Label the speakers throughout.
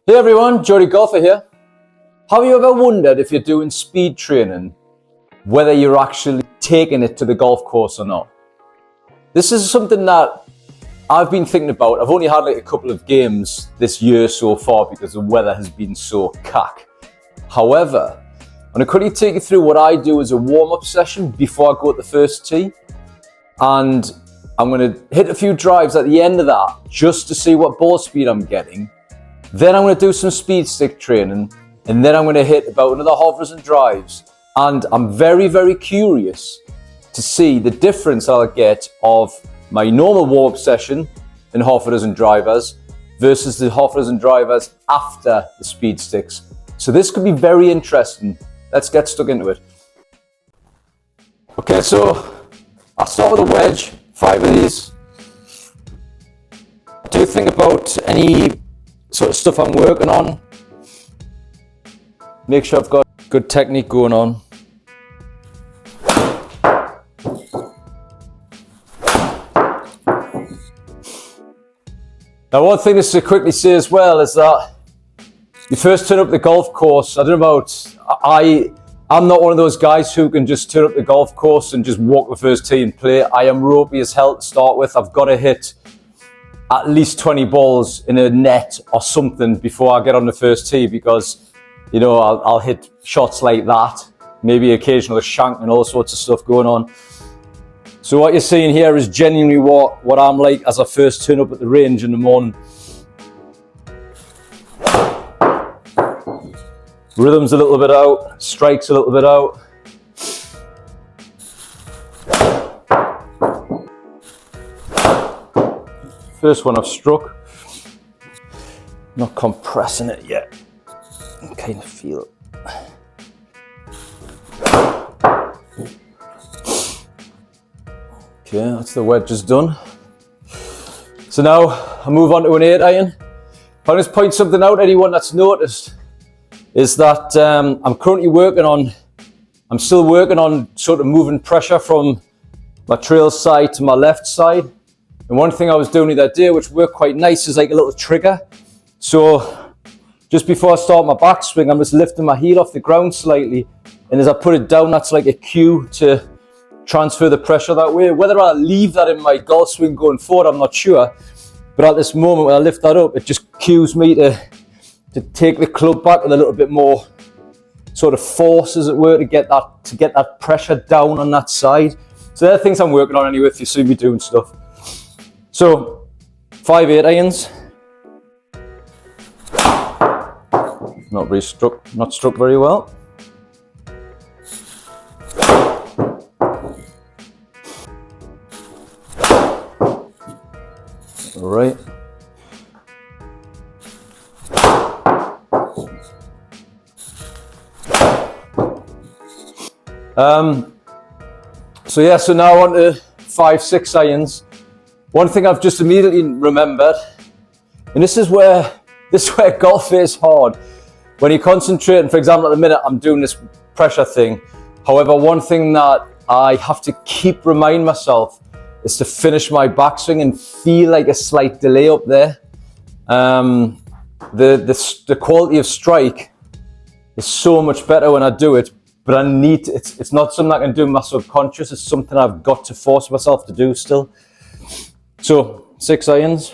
Speaker 1: Hey everyone, TheGeordieGolfer here. Have you ever wondered if you're doing speed training, whether you're actually taking it to the golf course or not? This is something that I've been thinking about. I've only had like a couple of games this year so far because the weather has been so cack. However, I'm going to quickly take you through what I do as a warm-up session before I go to the first tee. And I'm going to hit a few drives at the end of that just to see what ball speed I'm getting. Then I'm going to do some speed stick training, and then I'm going to hit about another hovers and drives. And I'm very, very curious to see the difference I'll get of my normal warm-up session in hovers and drivers versus the hovers and drivers after the speed sticks. So this could be very interesting. Let's get stuck into it. Okay, so I'll start with a wedge, 5 of these. Do think about any sort of stuff I'm working on. Make sure I've got good technique going on. Now, one thing just to quickly say as well is that you first turn up the golf course. I don't know about, I'm not one of those guys who can just turn up the golf course and just walk the first tee and play. I am ropey as hell to start with. I've got to hit at least 20 balls in a net or something before I get on the first tee because, you know, I'll hit shots like that, maybe occasional shank and all sorts of stuff going on. So what you're seeing here is genuinely what I'm like as I first turn up at the range in the morning. Rhythm's a little bit out, strike's a little bit out. First one I've struck. Not compressing it yet. I kind of feel it. Okay, that's the wedge just done. So now I move on to an 8 iron. I'll just point something out, anyone that's noticed, is that I'm still working on sort of moving pressure from my trail side to my left side. And one thing I was doing the other day, which worked quite nice, is like a little trigger. So just before I start my backswing, I'm just lifting my heel off the ground slightly. And as I put it down, that's like a cue to transfer the pressure that way. Whether I leave that in my golf swing going forward, I'm not sure. But at this moment, when I lift that up, it just cues me to take the club back with a little bit more sort of force, as it were, to get that pressure down on that side. So they're things I'm working on anyway, if you see me doing stuff. So 5 8 irons. Not struck very well. All right. So now on to 5 6 irons. One thing I've just immediately remembered, and this is where golf is hard. When you're concentrating, for example, at the minute I'm doing this pressure thing. However, one thing that I have to keep reminding myself is to finish my backswing and feel like a slight delay up there. The quality of strike is so much better when I do it, but it's not something I can do in my subconscious. It's something I've got to force myself to do still. So 6 irons.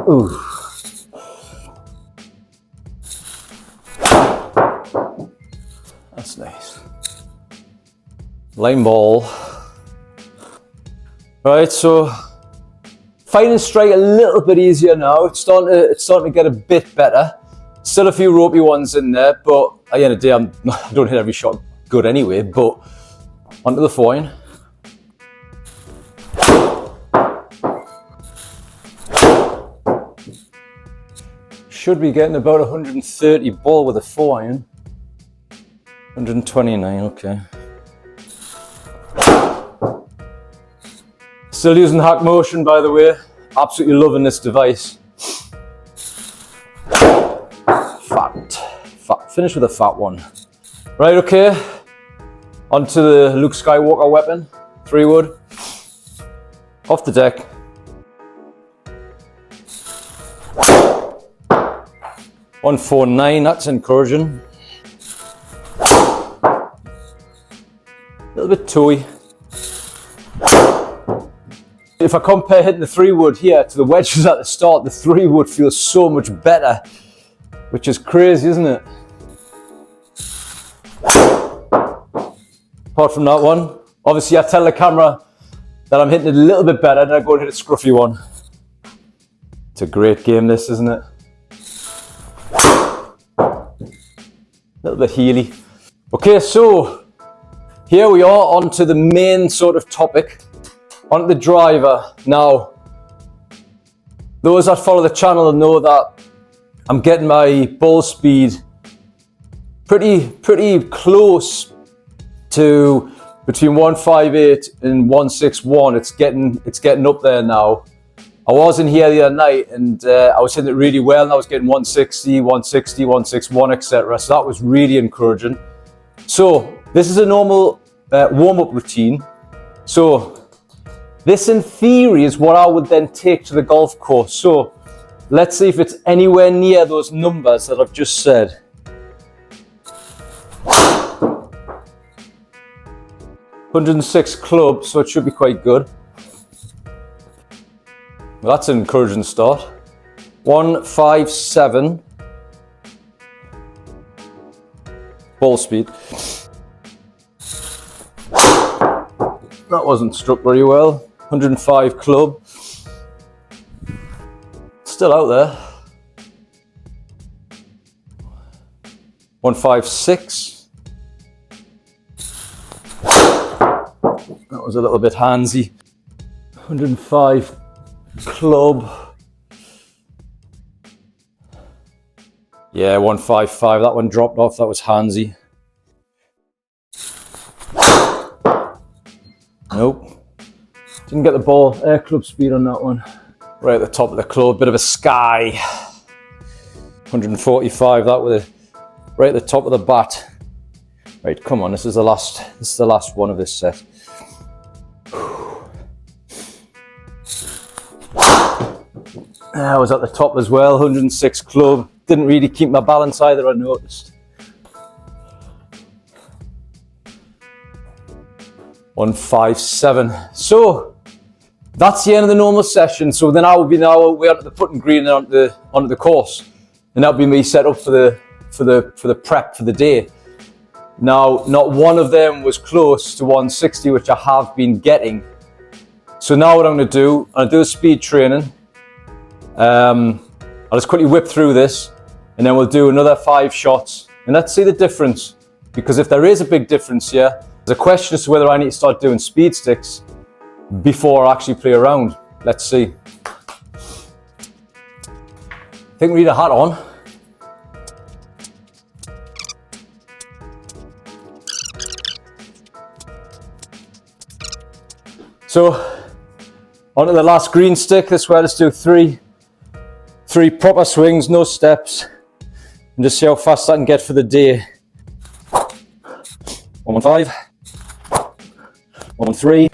Speaker 1: Ooh. That's nice. Line ball. Right, so finding strike a little bit easier now. It's starting to get a bit better. Still a few ropey ones in there, but at the end of the day, I don't hit every shot good anyway. But onto the 4 iron. Should be getting about 130 ball with a 4 iron. 129, okay. Still using hack motion, by the way. Absolutely loving this device. Fat. Finish with a fat one. Right, okay. onto the Luke Skywalker weapon, 3 wood, off the deck. .149, that's encouraging. A little bit toey. If I compare hitting the 3 wood here to the wedges at the start, the 3 wood feels so much better, which is crazy, isn't it? Apart from that one, obviously I tell the camera that I'm hitting it a little bit better, then I go and hit a scruffy one. It's a great game, this, isn't it? A little bit heely. Okay, so here we are onto the main sort of topic, onto the driver. Now, those that follow the channel know that I'm getting my ball speed pretty close to between 158 and 161. It's getting up there now. I was in here the other night and I was hitting it really well, and I was getting 160, 160, 161, etc. So that was really encouraging. So this is a normal warm-up routine. So this in theory is what I would then take to the golf course. So let's see if it's anywhere near those numbers that I've just said. .106 club, so it should be quite good. Well, that's an encouraging start. 157 ball speed. That wasn't struck very well. 105 club. Still out there. 156. That was a little bit handsy. 105 club. Yeah, 155. That one dropped off. That was handsy. Nope. Didn't get the ball air club speed on that one. Right at the top of the club, bit of a sky. 145. That was right at the top of the bat. Right, come on. This is the last one of this set. I was at the top as well, 106 club. Didn't really keep my balance either, I noticed. 157. So that's the end of the normal session. So then we're onto the putting green and onto the course, and that'll be me set up for the prep for the day. Now, not one of them was close to 160, which I have been getting. So now what I'm going to do, I'll do a speed training. I'll just quickly whip through this, and then we'll do another 5 shots, and let's see the difference. Because if there is a big difference here, there's a question as to whether I need to start doing speed sticks before I actually play around. Let's see. I think we need a hat on. So, onto the last green stick. This way, let's do three proper swings, no steps, and just see how fast I can get for the day. 115, 113,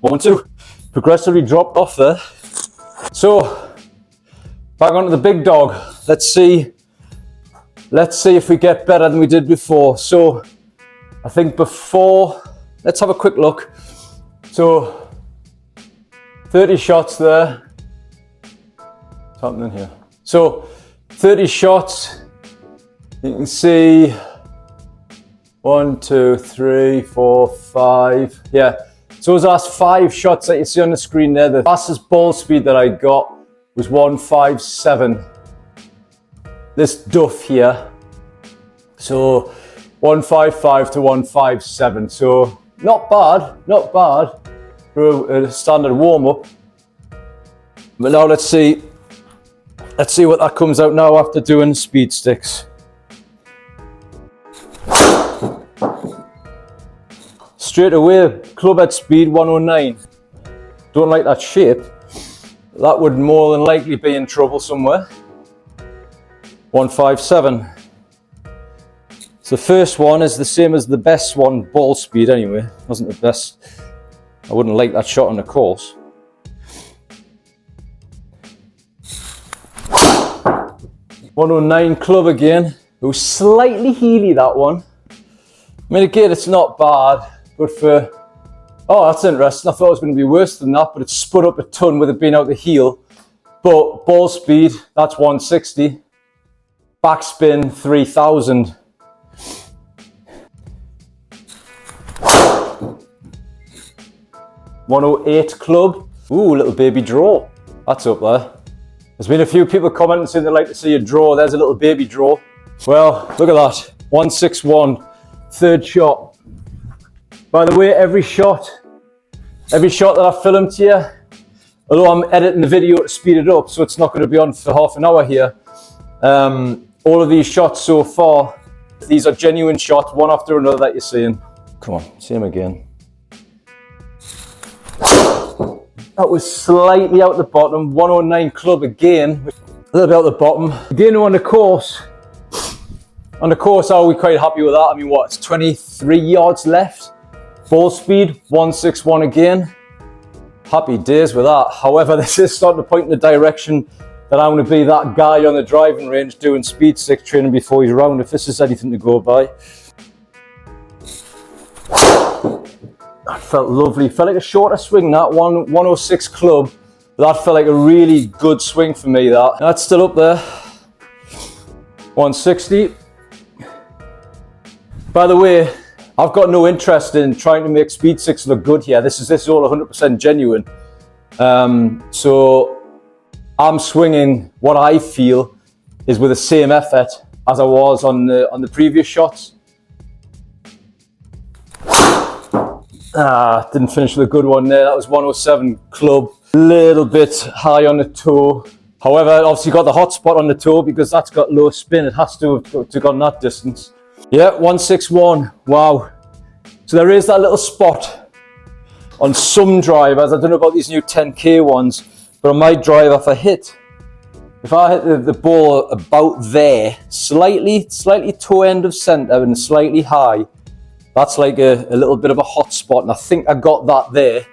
Speaker 1: 112. Progressively dropped off there. So, back onto the big dog. Let's see if we get better than we did before. So, I think before, let's have a quick look. So, 30 shots there. What's happening here? So, 30 shots. You can see 1, 2, 3, 4, 5. Yeah. So those last 5 shots that you see on the screen there, the fastest ball speed that I got was 157. This duff here. So 155 to 157. So not bad for a standard warm-up. But now let's see what that comes out now after doing speed sticks. Straight away, club head speed 109. Don't like that shape. That would more than likely be in trouble somewhere. 157. So the first one is the same as the best one, ball speed anyway. Wasn't the best. I wouldn't like that shot on the course. .109 club again. It was slightly heely, that one. I mean, again, it's not bad, but for... Oh, that's interesting. I thought it was going to be worse than that, but it spun up a ton with it being out the heel. But ball speed, that's 160. Backspin, 3000. .108 club. Ooh, little baby draw. That's up there. There's been a few people commenting saying they'd like to see a draw. There's a little baby draw. Well, look at that. 161. Third shot. By the way, every shot that I filmed here, although I'm editing the video to speed it up, so it's not going to be on for half an hour here. All of these shots so far, these are genuine shots, one after another that you're seeing. Come on, see him again. That was slightly out the bottom. 109 club again, a little bit out the bottom. Again on the course. On the course, are we quite happy with that? I mean, what, it's 23 yards left. Ball speed, 161 again. Happy days with that. However, this is starting to point in the direction that I'm going to be that guy on the driving range doing speed stick training before he's round, if this is anything to go by. That felt lovely. Felt like a shorter swing, that one. 106 club. But that felt like a really good swing for me, that. That's still up there. 160. By the way, I've got no interest in trying to make speed sticks look good here. This is all 100% genuine. So I'm swinging what I feel is with the same effort as I was on the previous shots. Didn't finish with a good one there. That was 107 club. Little bit high on the toe. However, obviously got the hot spot on the toe because that's got low spin. It has to have gone that distance. Yeah, 161. Wow. So there is that little spot on some drivers. I don't know about these new 10K ones, but on my driver, if I hit the ball about there, slightly toe end of center and slightly high, that's like a little bit of a hot spot. And I think I got that there,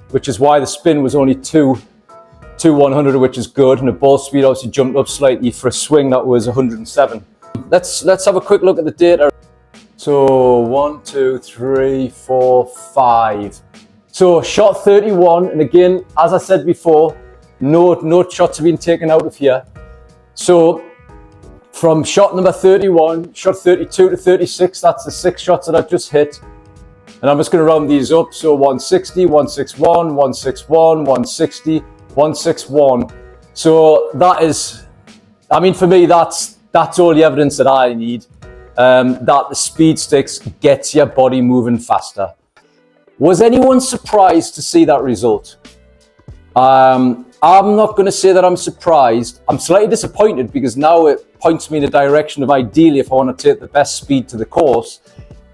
Speaker 1: which is why the spin was only 100, which is good. And the ball speed obviously jumped up slightly for a swing that was 107. Let's have a quick look at the data. So 1, 2, 3, 4, 5. So shot 31, and again, as I said before, no shots have been taken out of here. So from shot number 31, shot 32 to 36, that's the 6 shots that I've just hit. And I'm just going to round these up. So 160, 161, 161, 160, 161. So that is, I mean, for me, that's all the evidence that I need. That the speed sticks gets your body moving faster. Was anyone surprised to see that result? I'm not going to say that I'm surprised. I'm slightly disappointed because now it points me in the direction of ideally if I want to take the best speed to the course,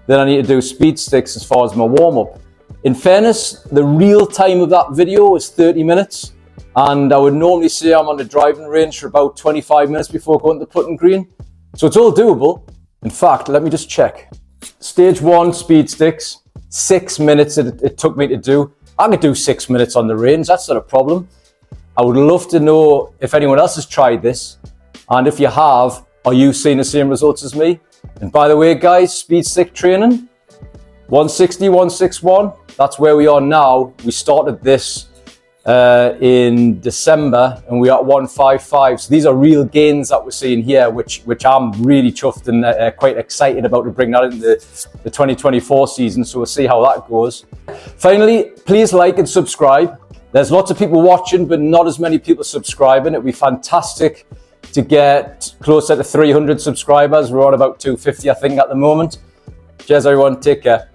Speaker 1: then I need to do speed sticks as far as my warm-up. In fairness, the real time of that video is 30 minutes. And I would normally say I'm on the driving range for about 25 minutes before going to the putting green. So it's all doable. In fact, let me just check. Stage 1 speed sticks, 6 minutes it took me to do. I could do 6 minutes on the range, that's not a problem. I would love to know if anyone else has tried this. And if you have, are you seeing the same results as me? And by the way, guys, speed stick training, 160, 161, that's where we are now. We started this in December and we're at 155. So these are real gains that we're seeing here, which I'm really chuffed and quite excited about to bring that into the 2024 season. So we'll see how that goes. Finally, please like and subscribe. There's lots of people watching, but not as many people subscribing. It'd be fantastic to get closer to 300 subscribers. We're on about 250, I think, at the moment. Cheers, everyone. Take care.